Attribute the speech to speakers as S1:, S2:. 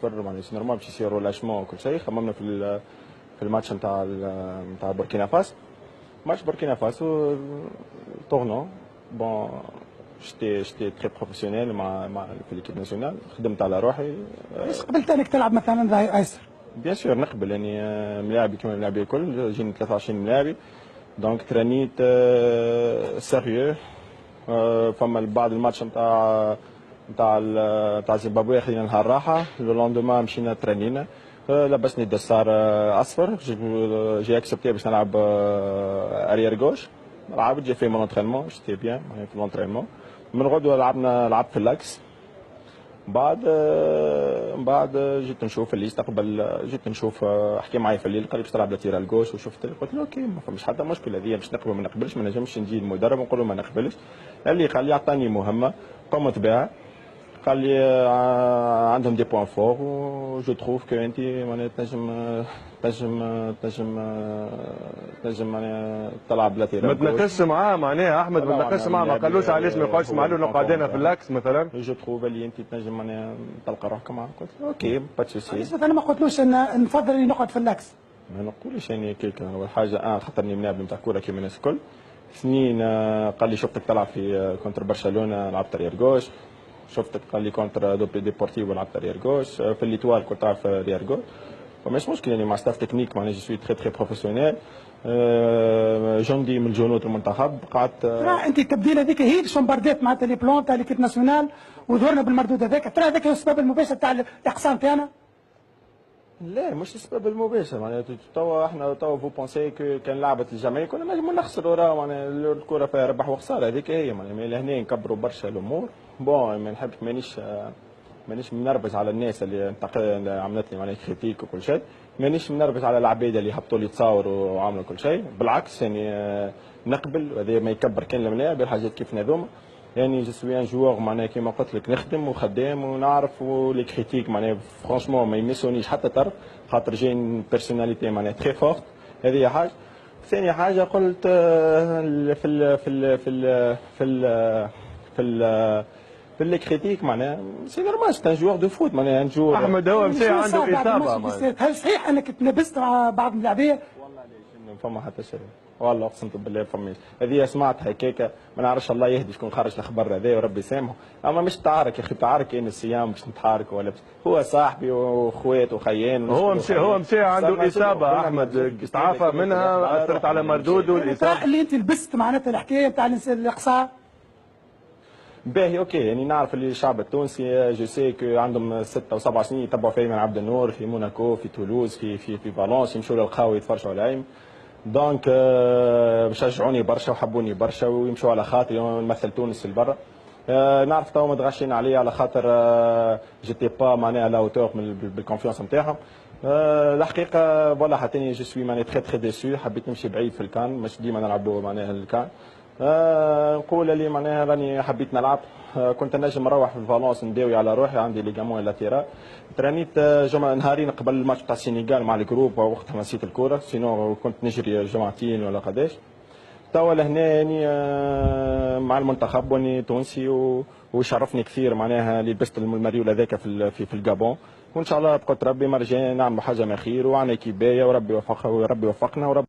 S1: يعني سي نورمال باش يصير رولاشمون وكل شيء. خممنا في الماتش نتاع بوركينا فاسو. ماتش بوركينا فاسو طورنون بون جيتي تري بروفيسيونيل مع في ليكيب ناسيونال. خدمت على روحي.
S2: علاش قبلت انك تلعب مثلا ظهير ايسر؟
S1: بيان سور نقبل، يعني ملاعبي كيما الملاعبيه الكل، جيني 23 ملاعبي دونك ترانيت سيريو. فما بعد الماتش نتاع زيمبابوي خلينا نهار راحه، لو لوندومان مشينا ترانينا. لبسني دسار اصفر، جي اكسبتي باش نلعب اريير جوش. لعبت جي في مون انترينمون جيتي بيان في الانترينمون. من غدوه لعبت في اللاكس. بعد جيت نشوف الليست قبل، جيت نشوف حكي معايا في الليل قال لي باش تلعب لاتيرال جوش، وشفت قلت له اوكي ما فماش حتى مشكل، هذه باش نقبل ما نقبلش، ما نجمش نجي المدرب ونقول له ما نقبلش. قال لي عطاني مهمه قمت بها. قال لي عندهم دي بوان فور و جو تروف كو انت معناها تنجم معناها تلعب لاتيرال.
S3: ما تناقشش معاه معناها احمد، ما تناقشش معاه، ما قالوش علاش ما يقعدش مع له قعدنا في اللاكس مثلا.
S1: جو تروف اللي انت تنجم معناها تلقى روحك معاه. قلت له اوكي با تسوسي.
S2: علاش مثلا ما قلتلوش ان نفضل اني نقعد في اللاكس؟
S1: ما نقولش يعني كيك. اول حاجه خاطرني مناب نتاع كوره كيما الناس الكل. اثنين قال لي شفتك تلعب في كونتر برشلونه لعبت ريال جوش. شفتك قال لي كونتر دوبلي ديبورتيفو لعبت ريال جوش. في الليتوال كنت تعرف ريال جوش. فماش مشكل يعني مع ستاف تكنيك معناها جو سوي تري بروفيسيونيل. جندي من الجنود المنتخب قعدت.
S2: ترى انت التبديله هذيك هي اللي شومبارديت معناتها لي بلون تاع ليكيب ناسيونال وظهرنا بالمردود هذاك، ترى هذاك هو السبب المباشر تاع الاقصاء تاعنا؟
S1: لا مش السبب المباشر، معناها احنا فو بونسي كان لعبه الجمعيه كنا نجموا نخسروا، راه معناها الكره فيها ربح وخساره، هذيك هي معناها. لهنا نكبروا برشا الامور. بون ما نحبش مانيش منرفز على الناس اللي عملت لي معناها كريتيك وكل شيء. مانيش منرفز على العباد اللي هبطوا لي تصاوروا وعملوا كل شيء، بالعكس يعني نقبل، وهذا ما يكبر كان الملاعب الحاجات كيف هذوما. يعني جو سوي ان جوور معناها كيما قلت لك نخدم وخدام ونعرف، ولي كريتيك معناها فرونشمون ما يمسونيش حتى طرف، خاطر جاي بيرسوناليتي معناها تري فورت. هذه حاجه. ثاني حاجه قلت في ال في ال في ال في ال في ال في اللي كريتيك معناها سي نورمال، سي ان جوور دو فوت معناها ان جوور.
S3: احمد هو مشى عنده اصابه.
S2: هل صحيح انك تنبست مع بعض اللاعبيه؟
S1: والله ليش فما حتى شيء، والله اقسم بالله فماش. هذه سمعت هكاكا ما نعرفش، الله يهدي شكون خرج الخبر هذا وربي يسامحه. اما مش تعارك يا اخي، تعارك كاين الصيام باش نتحارك ولا هو صاحبي واخوات وخيان.
S3: هو مشى عنده اصابه احمد، تعافى منها، اثرت على مردوده الاصابه
S2: اللي انت لبست معناتها الحكايه نتاع الاقصاء.
S1: باهي اوكي، يعني نعرف اللي الشعب التونسي جو سي كو عندهم 6 و7 سنين يتبعوا في ايمن عبد النور في موناكو في تولوز في فالنسيا، يمشوا للقهوه يتفرجوا على ايمن. دونك شجعوني برشا وحبوني برشا ويمشوا على خاطري ونمثل تونس لبرا. نعرف تو متغشين عليا على خاطر جيتي با معناها لا اوتور بالكونفيونس نتاعهم. الحقيقه فوالا حتى جو سوي معناها تري ديسو، حبيت نمشي بعيد في الكان، مش ديما نلعبوا معناها الكان. نقول اللي معناها راني حبيت نلعب. كنت نجم نروح في فالونس نداوي على روحي، عندي ليغامون لاتيرال. ترانيت نهارين قبل الماتش تاع السينيغال مع الجروب، وقتها نسيت الكوره، سينو كنت نجري جمعتين ولا قداش. توا لهنا يعني مع المنتخب واني تونسي وشرفني كثير معناها اللي لبست المريول هذاك في الجابون. وان شاء الله بقدر ربي مرجع نعمل حاجه ما خير، وعنا كيبايه وربي يوفقنا وربي